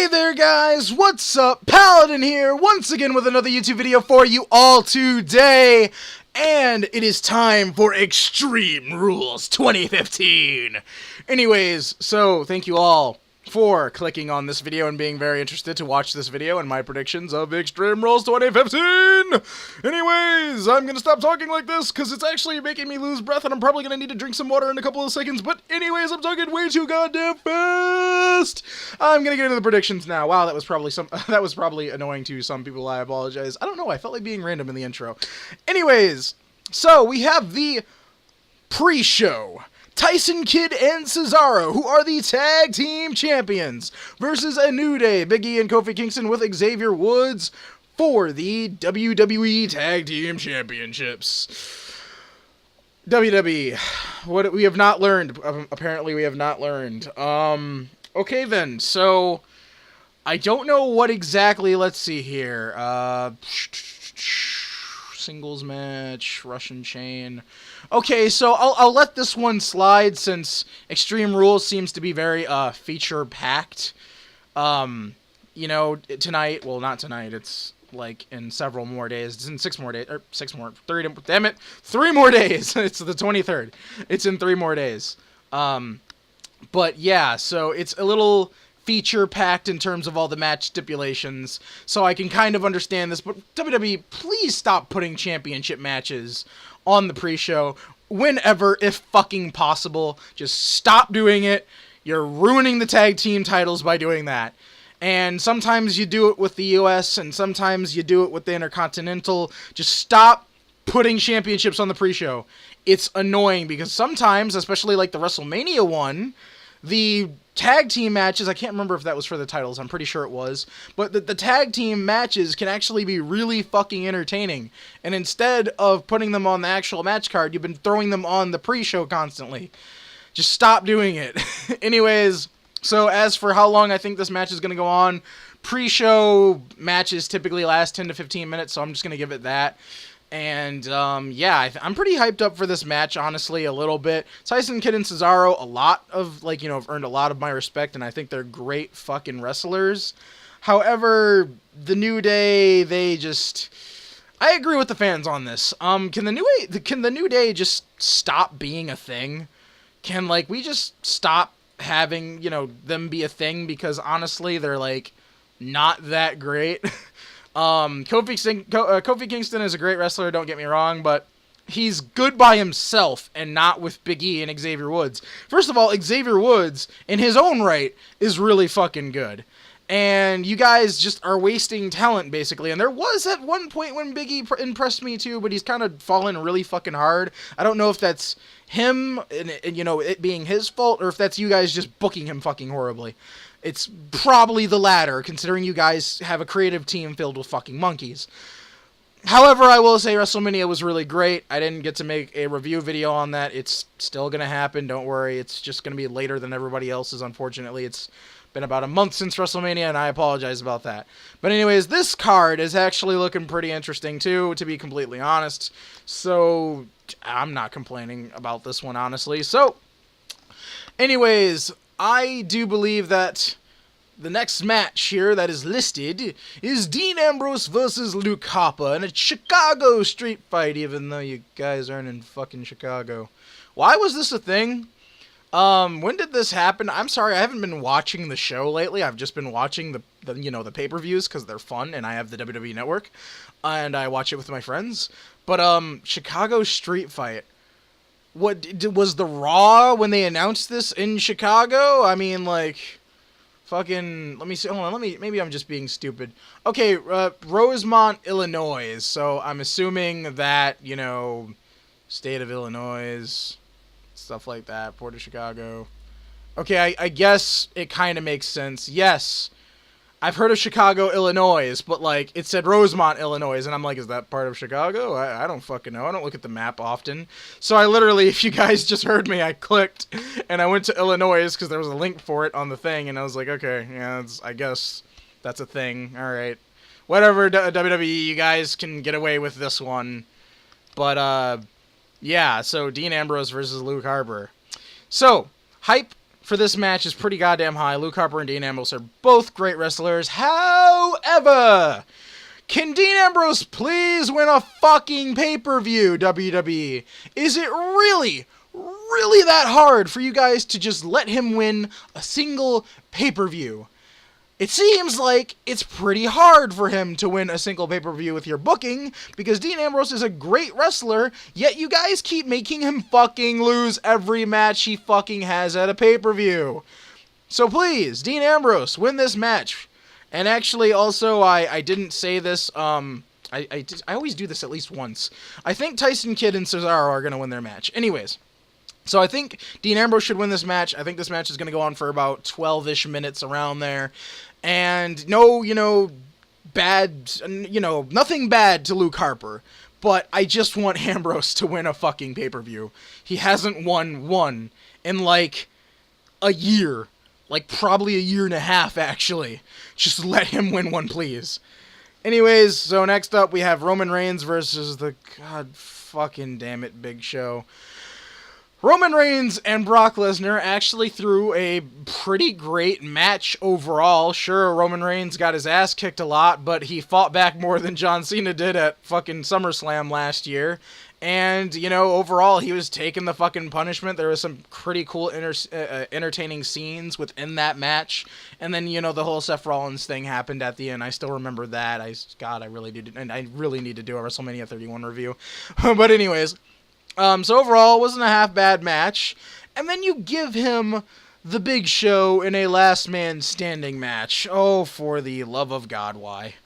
Hey there guys, what's up? Paladin here, once again with another YouTube video for you all today. And it is time for Extreme Rules 2015. Anyways, so thank you all for clicking on this video and being very interested to watch this video and my predictions of Extreme Rules 2015. Anyways, I'm gonna stop talking like this because it's actually making me lose breath and I'm probably gonna need to drink some water in a couple of seconds. But anyways, I'm talking way too goddamn fast. I'm gonna get into the predictions now. Wow, that was probably annoying to some people. I apologize. I don't know, I felt like being random in the intro. Anyways, so we have the pre-show. Tyson Kidd and Cesaro, who are the tag team champions, versus A New Day, Big E and Kofi Kingston with Xavier Woods for the WWE Tag Team Championships. WWE, what we have not learned, apparently we have not learned. Okay then, so I don't know what exactly, let's see here, singles match, Russian chain. Okay, so I'll let this one slide since Extreme Rules seems to be very feature-packed. You know, tonight, well, not tonight, it's like in several more days. It's in 6 more days, or 3 more days. It's the 23rd. It's in 3 more days. But yeah, so it's a little feature-packed in terms of all the match stipulations, so I can kind of understand this, but WWE, please stop putting championship matches on the pre-show whenever, if fucking possible. Just stop doing it. You're ruining the tag team titles by doing that. And sometimes you do it with the US, and sometimes you do it with the Intercontinental. Just stop putting championships on the pre-show. It's annoying, because sometimes, especially like the WrestleMania one, the tag team matches, I can't remember if that was for the titles, I'm pretty sure it was, but the tag team matches can actually be really fucking entertaining, and instead of putting them on the actual match card, you've been throwing them on the pre-show constantly. Just stop doing it. Anyways, so as for how long I think this match is going to go on, pre-show matches typically last 10 to 15 minutes, so I'm just going to give it that. And, yeah, I'm pretty hyped up for this match, honestly, a little bit. Tyson Kidd and Cesaro, a lot of, like, you know, have earned a lot of my respect, and I think they're great fucking wrestlers. However, the New Day, they just... I agree with the fans on this. Can the New Day just stop being a thing? Can, like, we just stop having, you know, them be a thing? Because, honestly, they're, like, not that great. Kofi Kingston is a great wrestler, don't get me wrong, but he's good by himself and not with Big E and Xavier Woods. First of all, Xavier Woods, in his own right, is really fucking good. And you guys just are wasting talent, basically. And there was at one point when Big E impressed me too, but he's kind of fallen really fucking hard. I don't know if that's him and, you know, it being his fault, or if that's you guys just booking him fucking horribly. It's probably the latter, considering you guys have a creative team filled with fucking monkeys. However, I will say WrestleMania was really great. I didn't get to make a review video on that. It's still going to happen, don't worry. It's just going to be later than everybody else's, unfortunately. It's been about a month since WrestleMania, and I apologize about that. But anyways, this card is actually looking pretty interesting, too, to be completely honest. So, I'm not complaining about this one, honestly. So, anyways, I do believe that the next match here that is listed is Dean Ambrose versus Luke Harper in a Chicago street fight, even though you guys aren't in fucking Chicago. Why was this a thing? When did this happen? I'm sorry, I haven't been watching the show lately. I've just been watching the pay-per-views because they're fun, and I have the WWE Network, and I watch it with my friends. But, Chicago street fight. What, was the Raw when they announced this in Chicago? I mean, like, fucking, let me see, hold on, maybe I'm just being stupid. Okay, Rosemont, Illinois, so I'm assuming that, you know, state of Illinois, stuff like that, Port of Chicago. Okay, I guess it kind of makes sense. Yes, I've heard of Chicago, Illinois, but, like, it said Rosemont, Illinois, and I'm like, is that part of Chicago? I don't fucking know. I don't look at the map often. So I literally, if you guys just heard me, I clicked, and I went to Illinois, because there was a link for it on the thing, and I was like, okay, yeah, I guess that's a thing. All right. Whatever, WWE, you guys can get away with this one. But, yeah, so Dean Ambrose versus Luke Harper. So, hype for this match is pretty goddamn high. Luke Harper and Dean Ambrose are both great wrestlers. However, can Dean Ambrose please win a fucking pay-per-view, WWE? Is it really that hard for you guys to just let him win a single pay-per-view? It seems like it's pretty hard for him to win a single pay-per-view with your booking, because Dean Ambrose is a great wrestler, yet you guys keep making him fucking lose every match he fucking has at a pay-per-view. So please, Dean Ambrose, win this match. And actually, also, I didn't say this, I always do this at least once. I think Tyson Kidd and Cesaro are going to win their match. Anyways, so I think Dean Ambrose should win this match. I think this match is going to go on for about 12-ish minutes around there. And no, nothing bad to Luke Harper. But I just want Ambrose to win a fucking pay-per-view. He hasn't won one in, like, a year. Like, probably a year and a half, actually. Just let him win one, please. Anyways, so next up we have Roman Reigns versus the god fucking damn it Big Show. Roman Reigns and Brock Lesnar actually threw a pretty great match overall. Sure, Roman Reigns got his ass kicked a lot, but he fought back more than John Cena did at fucking SummerSlam last year. And, overall, he was taking the fucking punishment. There was some pretty cool entertaining scenes within that match. And then, the whole Seth Rollins thing happened at the end. I still remember that. I really need to do a WrestleMania 31 review. But anyways, so overall, it wasn't a half bad match. And then you give him the Big Show in a last man standing match. Oh, for the love of God, why?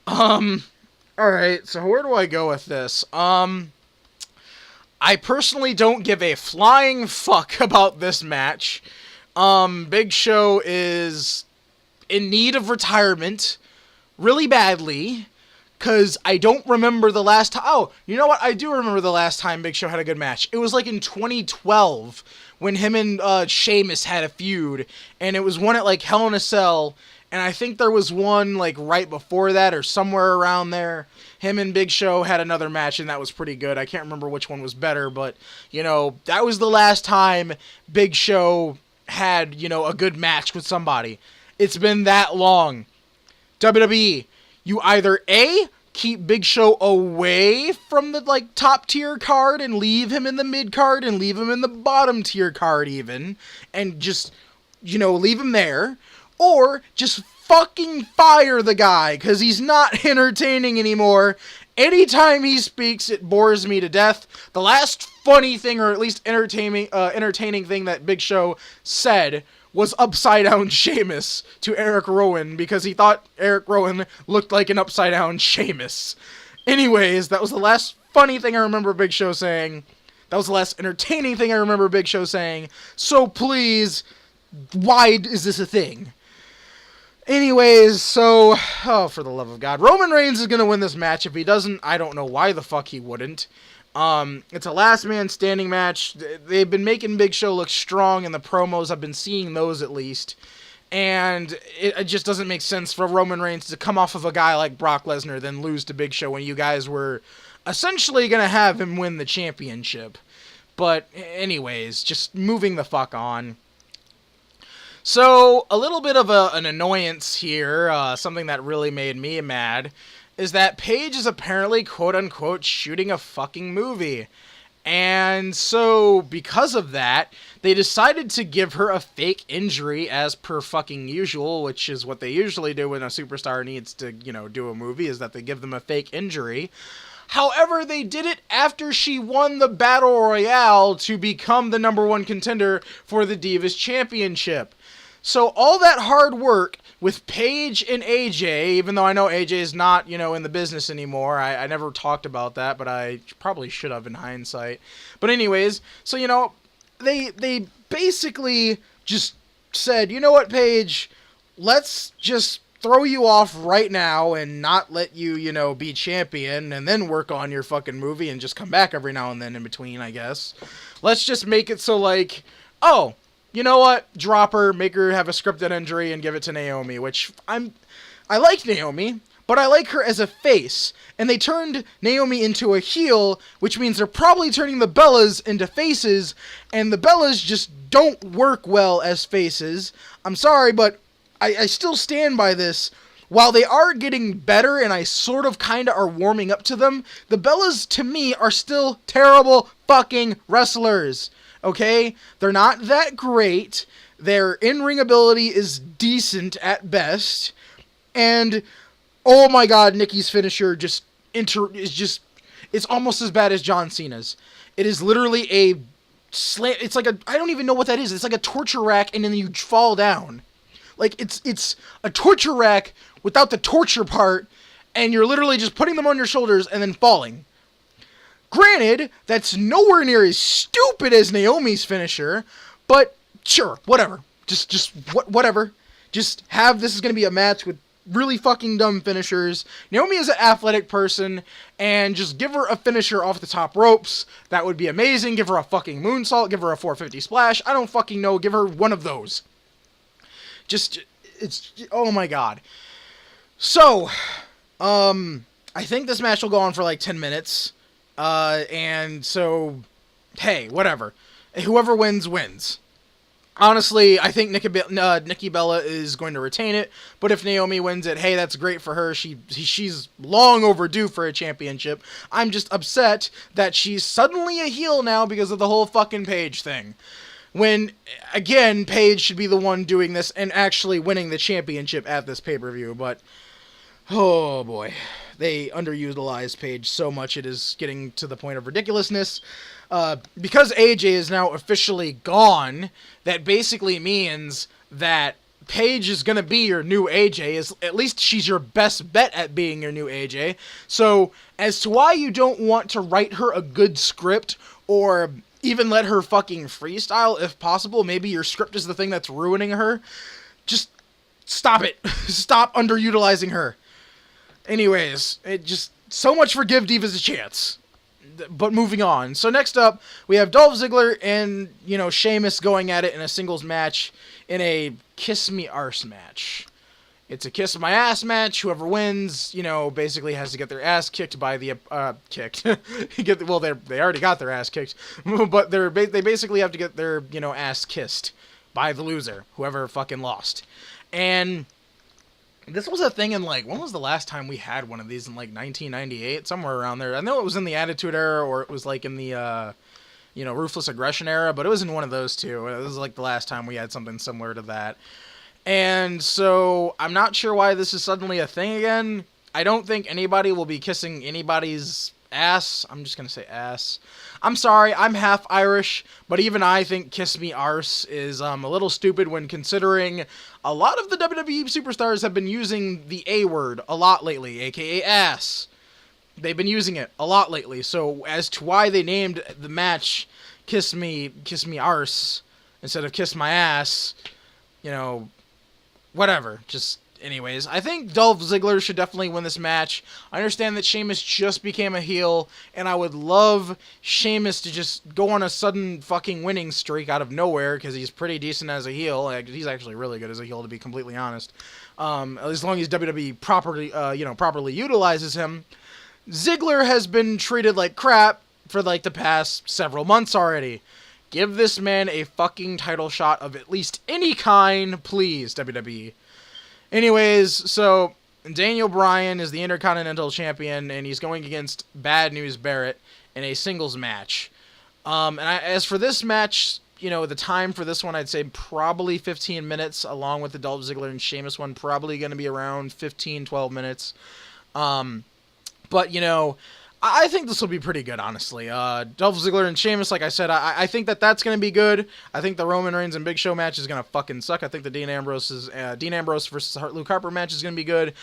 Alright, so where do I go with this? I personally don't give a flying fuck about this match. Big Show is in need of retirement really badly, because I don't remember the last time. Oh, you know what? I do remember the last time Big Show had a good match. It was like in 2012 when him and Sheamus had a feud, and it was one at like Hell in a Cell, and I think there was one like right before that or somewhere around there. Him and Big Show had another match, and that was pretty good. I can't remember which one was better, but, that was the last time Big Show had, a good match with somebody. It's been that long. WWE, you either A, keep Big Show away from the, top tier card and leave him in the mid card and leave him in the bottom tier card even, and just, leave him there, or just fucking fire the guy, because he's not entertaining anymore. Anytime he speaks, it bores me to death. The last funny thing, or at least entertaining thing that Big Show said was upside down Sheamus to Eric Rowan, because he thought Eric Rowan looked like an upside down Sheamus. Anyways, that was the last funny thing I remember Big Show saying. That was the last entertaining thing I remember Big Show saying. So please, why is this a thing? Anyways, so, for the love of God, Roman Reigns is going to win this match. If he doesn't, I don't know why the fuck he wouldn't. It's a last man standing match. They've been making Big Show look strong in the promos. I've been seeing those at least. And it just doesn't make sense for Roman Reigns to come off of a guy like Brock Lesnar, then lose to Big Show when you guys were essentially going to have him win the championship. But anyways, just moving the fuck on. So, a little bit of an annoyance here, something that really made me mad, is that Paige is apparently, quote-unquote, shooting a fucking movie. And so, because of that, they decided to give her a fake injury as per fucking usual, which is what they usually do when a superstar needs to, do a movie, is that they give them a fake injury. However, they did it after she won the Battle Royale to become the #1 contender for the Divas Championship. So all that hard work with Paige and AJ, even though I know AJ is not, in the business anymore. I never talked about that, but I probably should have in hindsight. But anyways, so, they basically just said, you know what, Paige, let's just throw you off right now and not let you, be champion and then work on your fucking movie and just come back every now and then in between, I guess. Let's just make it so oh, you know what? Drop her, make her have a scripted injury, and give it to Naomi, which I like Naomi, but I like her as a face. And they turned Naomi into a heel, which means they're probably turning the Bellas into faces, and the Bellas just don't work well as faces. I'm sorry, but I still stand by this. While they are getting better and I sort of kind of are warming up to them, the Bellas, to me, are still terrible fucking wrestlers. Okay? They're not that great. Their in-ring ability is decent at best. And, oh my god, Nikki's finisher it's almost as bad as John Cena's. It is literally a slam. It's like I don't even know what that is. It's like a torture rack and then you fall down. Like, it's a torture rack without the torture part, and you're literally just putting them on your shoulders and then falling. Granted, that's nowhere near as stupid as Naomi's finisher, but sure, whatever. Whatever. Just have this is going to be a match with really fucking dumb finishers. Naomi is an athletic person, and just give her a finisher off the top ropes. That would be amazing. Give her a fucking moonsault. Give her a 450 splash. I don't fucking know. Give her one of those. Oh my god. So, I think this match will go on for like 10 minutes. And so, hey, whatever. Whoever wins, wins. Honestly, I think Nikki Bella is going to retain it, but if Naomi wins it, hey, that's great for her. She's long overdue for a championship. I'm just upset that she's suddenly a heel now because of the whole fucking Paige thing. When, again, Paige should be the one doing this and actually winning the championship at this pay-per-view, but oh boy, they underutilized Paige so much it is getting to the point of ridiculousness. Because AJ is now officially gone, that basically means that Paige is going to be your new AJ. At least she's your best bet at being your new AJ. So, as to why you don't want to write her a good script, or even let her fucking freestyle if possible, maybe your script is the thing that's ruining her, just stop it. Stop underutilizing her. Anyways, so much for Give Divas a chance. But moving on. So next up, we have Dolph Ziggler and, Sheamus going at it in a singles match in a Kiss Me Arse match. It's a Kiss My Ass match. Whoever wins, basically has to get their ass kicked by the, kicked. They already got their ass kicked. But they basically have to get their, ass kissed by the loser. Whoever fucking lost. And this was a thing in, when was the last time we had one of these? In, 1998? Somewhere around there. I know it was in the Attitude Era, or it was, in the, Ruthless Aggression Era, but it was in one of those two. It was, the last time we had something similar to that. And so, I'm not sure why this is suddenly a thing again. I don't think anybody will be kissing anybody's ass. I'm just gonna say ass. I'm sorry, I'm half Irish, but even I think Kiss Me Arse is a little stupid when considering a lot of the WWE superstars have been using the A word a lot lately, aka ass. They've been using it a lot lately, so as to why they named the match Kiss Me Arse instead of Kiss My Ass, whatever, anyways, I think Dolph Ziggler should definitely win this match. I understand that Sheamus just became a heel, and I would love Sheamus to just go on a sudden fucking winning streak out of nowhere, because he's pretty decent as a heel. He's actually really good as a heel, to be completely honest. As long as WWE properly utilizes him. Ziggler has been treated like crap for the past several months already. Give this man a fucking title shot of at least any kind, please, WWE. Anyways, so Daniel Bryan is the Intercontinental Champion, and he's going against Bad News Barrett in a singles match. As for this match, the time for this one, I'd say probably 15 minutes, along with the Dolph Ziggler and Sheamus one, probably going to be around 12 minutes. But, I think this will be pretty good, honestly. Dolph Ziggler and Sheamus, like I said, I think that's going to be good. I think the Roman Reigns and Big Show match is going to fucking suck. I think the Dean Ambrose versus Luke Harper match is going to be good.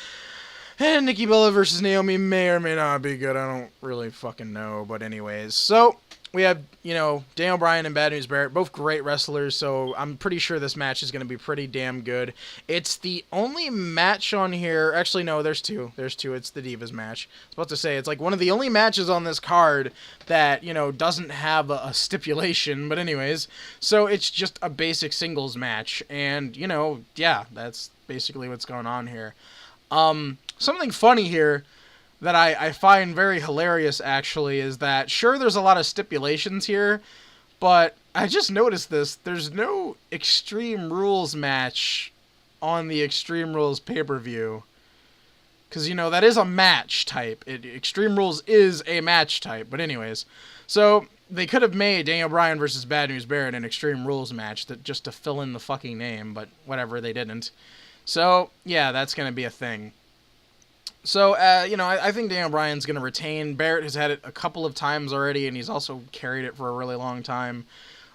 And Nikki Bella versus Naomi may or may not be good. I don't really fucking know. But anyways, so we have, Daniel Bryan and Bad News Barrett, both great wrestlers, so I'm pretty sure this match is going to be pretty damn good. It's the only match on here, actually no, there's two, it's the Divas match. I was about to say, it's one of the only matches on this card that, doesn't have a stipulation, but anyways, so it's just a basic singles match, and, yeah, that's basically what's going on here. Something funny here that I find very hilarious, actually, is that, sure, there's a lot of stipulations here, but I just noticed this. There's no Extreme Rules match on the Extreme Rules pay-per-view. Because, that is a match type. Extreme Rules is a match type. But anyways, so they could have made Daniel Bryan versus Bad News Barrett an Extreme Rules match just to fill in the fucking name, but whatever, they didn't. So, yeah, that's going to be a thing. So, I think Daniel Bryan's going to retain. Barrett has had it a couple of times already, and he's also carried it for a really long time.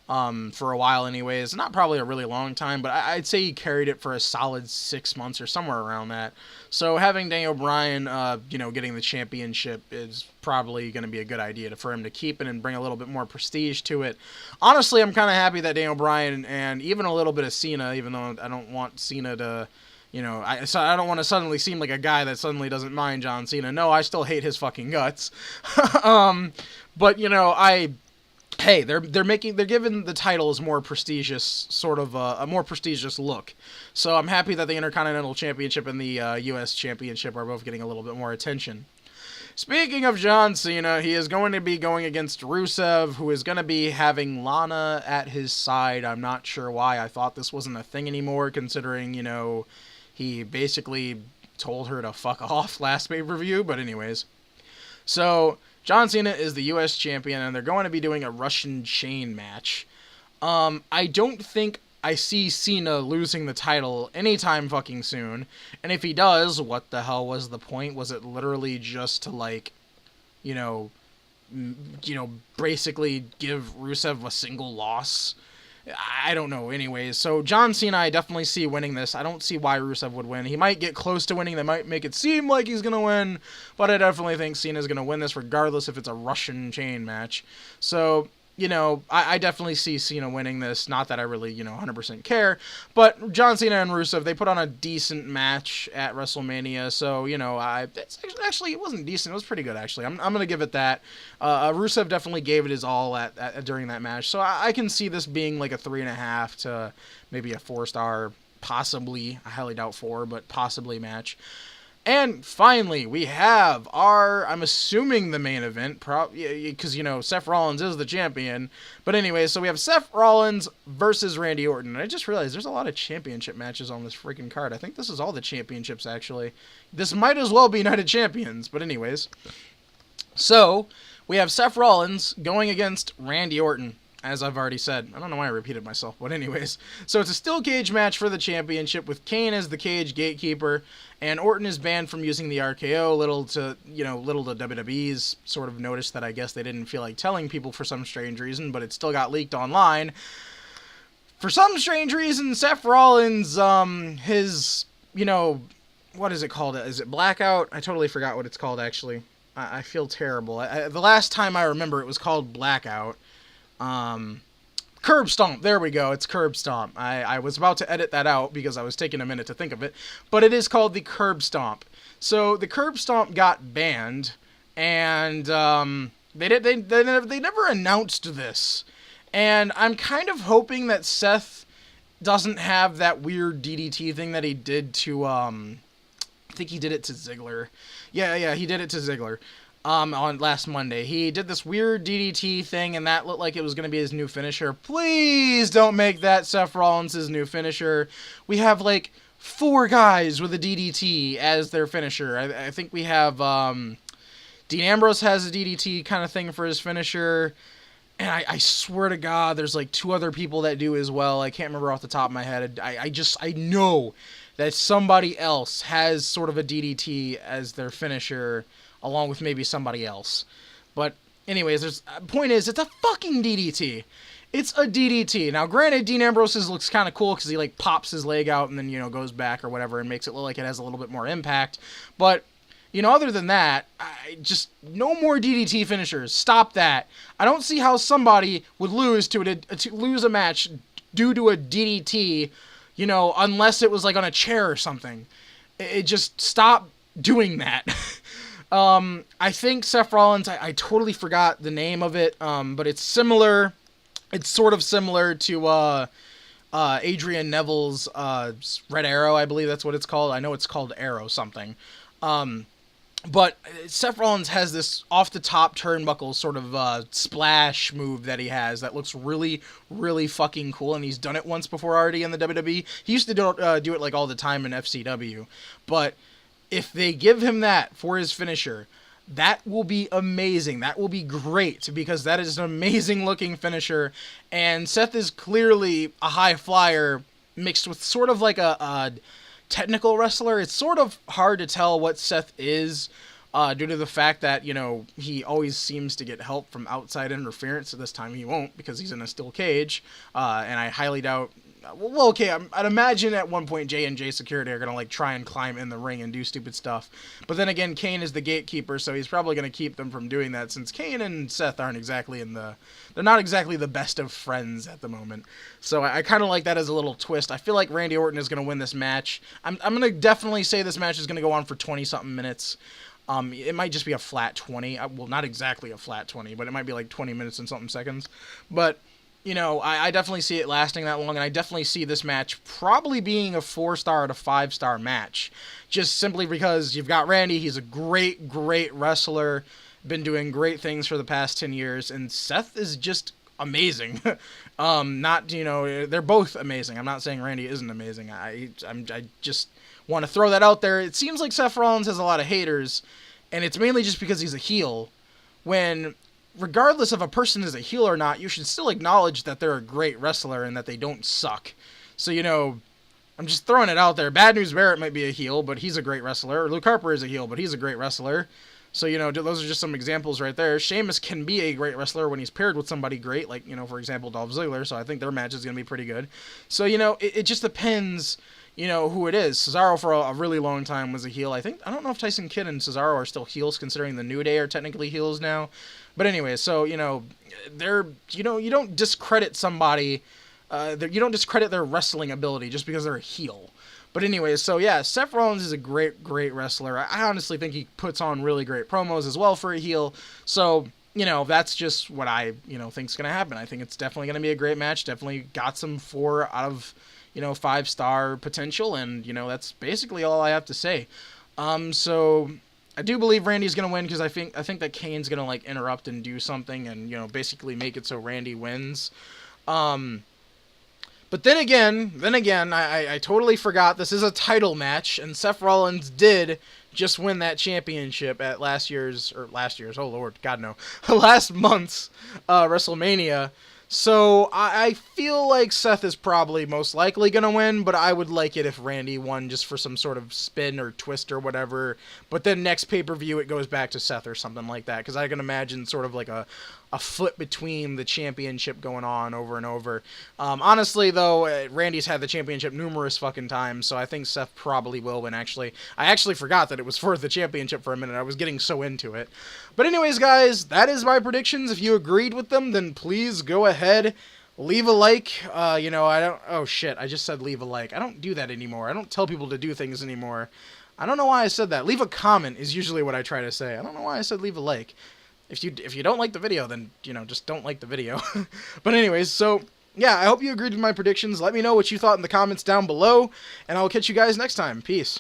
For a while anyways. Not probably a really long time, but I'd say he carried it for a solid 6 months or somewhere around that. So having Daniel Bryan, getting the championship is probably going to be a good idea for him to keep it and bring a little bit more prestige to it. Honestly, I'm kind of happy that Daniel Bryan and even a little bit of Cena, even though I don't want Cena to... I don't want to suddenly seem like a guy that suddenly doesn't mind John Cena. No, I still hate his fucking guts. But, hey, they're giving the titles more prestigious, sort of a more prestigious look. So I'm happy that the Intercontinental Championship and the U.S. Championship are both getting a little bit more attention. Speaking of John Cena, he is going to be going against Rusev, who is going to be having Lana at his side. I'm not sure why I thought this wasn't a thing anymore, considering, he basically told her to fuck off last pay-per-view, but anyways. So, John Cena is the U.S. champion, and they're going to be doing a Russian chain match. I don't think I see Cena losing the title anytime fucking soon. And if he does, what the hell was the point? Was it literally just to, basically give Rusev a single loss? I don't know. Anyways, so John Cena, I definitely see winning this. I don't see why Rusev would win. He might get close to winning. They might make it seem like he's going to win. But I definitely think Cena's going to win this regardless if it's a Russian chain match. So, I definitely see Cena winning this. Not that I really, 100% care. But John Cena and Rusev, they put on a decent match at WrestleMania. So, it wasn't decent. It was pretty good, actually. I'm going to give it that. Rusev definitely gave it his all during that match. So I can see this being like a 3.5 to maybe a 4-star, possibly, I highly doubt 4, but possibly match. And finally, we have I'm assuming the main event, because, Seth Rollins is the champion. But anyway, so we have Seth Rollins versus Randy Orton. And I just realized there's a lot of championship matches on this freaking card. I think this is all the championships, actually. This might as well be Night of Champions. But anyways. So, we have Seth Rollins going against Randy Orton, as I've already said. I don't know why I repeated myself, but anyways. So it's a steel cage match for the championship with Kane as the cage gatekeeper, and Orton is banned from using the RKO. Little to WWE's sort of notice that I guess they didn't feel like telling people for some strange reason, but it still got leaked online. For some strange reason, Seth Rollins, his, what is it called? Is it Blackout? I totally forgot what it's called, actually. I feel terrible. The last time I remember it was called Blackout. Curb Stomp. There we go. It's Curb Stomp. I was about to edit that out because I was taking a minute to think of it, but it is called the Curb Stomp. So the Curb Stomp got banned, and they never announced this. And I'm kind of hoping that Seth doesn't have that weird DDT thing that he did to I think he did it to Ziggler. Yeah, he did it to Ziggler. On last Monday. He did this weird DDT thing, and that looked like it was going to be his new finisher. Please don't make that Seth Rollins' new finisher. We have, 4 guys with a DDT as their finisher. I think we have, Dean Ambrose has a DDT kind of thing for his finisher, and I swear to God, there's, 2 other people that do as well. I can't remember off the top of my head. I know that somebody else has sort of a DDT as their finisher, along with maybe somebody else. But anyways, point is, it's a fucking DDT. It's a DDT. Now, granted, Dean Ambrose's looks kind of cool because he, pops his leg out and then, goes back or whatever and makes it look like it has a little bit more impact. But, other than that, no more DDT finishers. Stop that. I don't see how somebody would lose to lose a match due to a DDT, unless it was, on a chair or something. It just stop doing that. I think Seth Rollins, I totally forgot the name of it, but it's similar. It's sort of similar to Adrian Neville's Red Arrow, I believe that's what it's called. I know it's called Arrow something. But Seth Rollins has this off-the-top turnbuckle sort of splash move that he has that looks really, really fucking cool, and he's done it once before already in the WWE. He used to do it like all the time in FCW, but if they give him that for his finisher, that will be amazing. That will be great, because that is an amazing-looking finisher, and Seth is clearly a high flyer mixed with sort of like a technical wrestler. It's sort of hard to tell what Seth is due to the fact that, you know, he always seems to get help from outside interference. So this time he won't, because he's in a steel cage, and I highly doubt. Well, okay, I'd imagine at one point J&J Security are gonna like try and climb in the ring and do stupid stuff. But then again, Kane is the gatekeeper, so he's probably gonna keep them from doing that, since Kane and Seth aren't exactly they're not exactly the best of friends at the moment. So I kind of like that as a little twist. I feel like Randy Orton is gonna win this match. I'm gonna definitely say this match is gonna go on for 20-something minutes. It might just be a flat 20. Well, not exactly a flat 20, but it might be like 20 minutes and something seconds. But you know, I definitely see it lasting that long, and I definitely see this match probably being a 4-star to 5-star match. Just simply because you've got Randy, he's a great, great wrestler, been doing great things for the past 10 years, and Seth is just amazing. They're both amazing. I'm not saying Randy isn't amazing. I just want to throw that out there. It seems like Seth Rollins has a lot of haters, and it's mainly just because he's a heel, when regardless of a person is a heel or not, you should still acknowledge that they're a great wrestler and that they don't suck. So, you know, I'm just throwing it out there. Bad News Barrett might be a heel, but he's a great wrestler. Luke Harper is a heel, but he's a great wrestler. So, you know, those are just some examples right there. Sheamus can be a great wrestler when he's paired with somebody great, like, you know, for example, Dolph Ziggler. So I think their match is going to be pretty good. So, you know, it just depends, you know, who it is. Cesaro for a really long time was a heel. I don't know if Tyson Kidd and Cesaro are still heels, considering the New Day are technically heels now. But anyway, so, you know, you don't discredit somebody, you don't discredit their wrestling ability just because they're a heel. But anyway, so yeah, Seth Rollins is a great, great wrestler. I honestly think he puts on really great promos as well for a heel. So, you know, that's just what I, you know, think is going to happen. I think it's definitely going to be a great match. Definitely got some 4 out of, you know, 5-star potential. And, you know, that's basically all I have to say. So I do believe Randy's going to win, because I think that Kane's going to like interrupt and do something and, you know, basically make it so Randy wins. But then again, I totally forgot this is a title match, and Seth Rollins did just win that championship at last month's WrestleMania. So I feel like Seth is probably most likely going to win, but I would like it if Randy won just for some sort of spin or twist or whatever. But then next pay-per-view it goes back to Seth or something like that, because I can imagine sort of like a flip between the championship going on over and over. Honestly, though, Randy's had the championship numerous fucking times, so I think Seth probably will win, actually. I actually forgot that it was for the championship for a minute. I was getting so into it. But anyways, guys, that is my predictions. If you agreed with them, then please go ahead, leave a like. Oh shit, I just said leave a like. I don't do that anymore. I don't tell people to do things anymore. I don't know why I said that. Leave a comment is usually what I try to say. I don't know why I said leave a like. If you don't like the video, then, you know, just don't like the video. But anyways, so yeah, I hope you agreed with my predictions. Let me know what you thought in the comments down below, and I'll catch you guys next time. Peace.